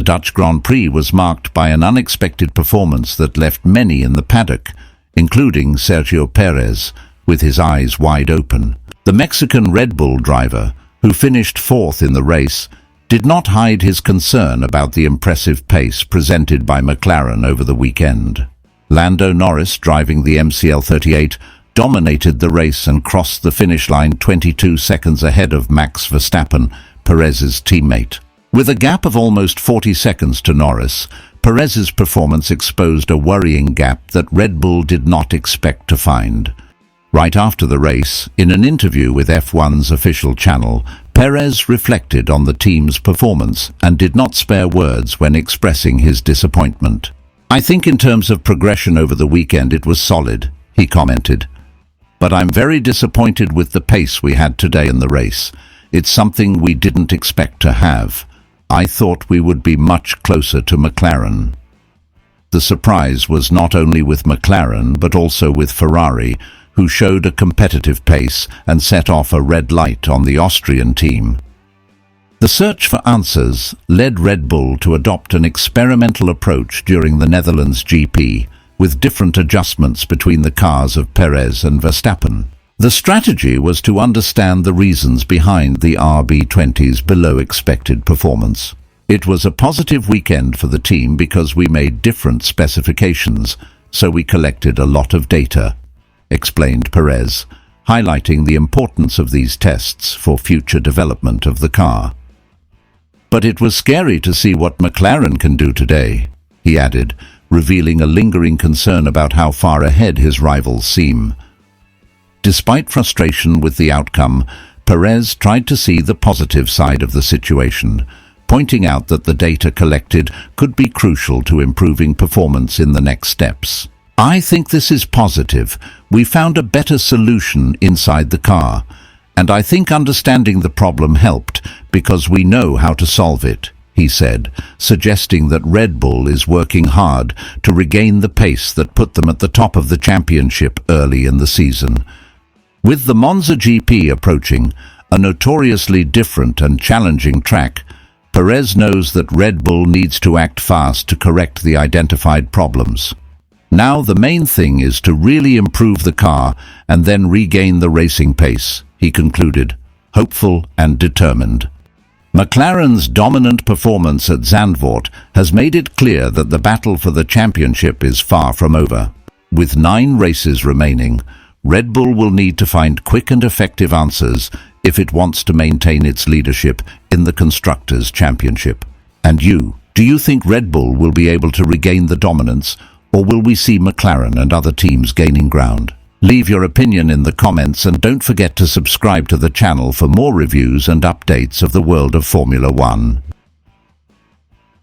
Dutch Grand Prix was marked by an unexpected performance that left many in the paddock, including Sergio Perez, with his eyes wide open. The Mexican Red Bull driver, who finished fourth in the race, did not hide his concern about the impressive pace presented by McLaren over the weekend. Lando Norris, driving the MCL38, dominated the race and crossed the finish line 22 seconds ahead of Max Verstappen, Perez's teammate. With a gap of almost 40 seconds to Norris, Perez's performance exposed a worrying gap that Red Bull did not expect to find. Right after the race, in an interview with F1's official channel, Perez reflected on the team's performance and did not spare words when expressing his disappointment. "I think in terms of progression over the weekend it was solid," he commented. "But I'm very disappointed with the pace we had today in the race. It's something we didn't expect to have. I thought we would be much closer to McLaren." The surprise was not only with McLaren but also with Ferrari, who showed a competitive pace and set off a red light on the Austrian team. The search for answers led Red Bull to adopt an experimental approach during the Netherlands GP, with different adjustments between the cars of Perez and Verstappen. The strategy was to understand the reasons behind the RB20's below-expected performance. "It was a positive weekend for the team because we made different specifications, so we collected a lot of data," explained Perez, highlighting the importance of these tests for future development of the car. "But it was scary to see what McLaren can do today," he added, revealing a lingering concern about how far ahead his rivals seem. Despite frustration with the outcome, Perez tried to see the positive side of the situation, pointing out that the data collected could be crucial to improving performance in the next steps. "I think this is positive. We found a better solution inside the car, and I think understanding the problem helped because we know how to solve it," he said, suggesting that Red Bull is working hard to regain the pace that put them at the top of the championship early in the season. With the Monza GP approaching, a notoriously different and challenging track, Perez knows that Red Bull needs to act fast to correct the identified problems. "Now the main thing is to really improve the car and then regain the racing pace," he concluded, hopeful and determined. McLaren's dominant performance at Zandvoort has made it clear that the battle for the championship is far from over. With 9 races remaining, Red Bull will need to find quick and effective answers if it wants to maintain its leadership in the Constructors' Championship. And you, do you think Red Bull will be able to regain the dominance, or will we see McLaren and other teams gaining ground? Leave your opinion in the comments and don't forget to subscribe to the channel for more reviews and updates of the world of Formula One.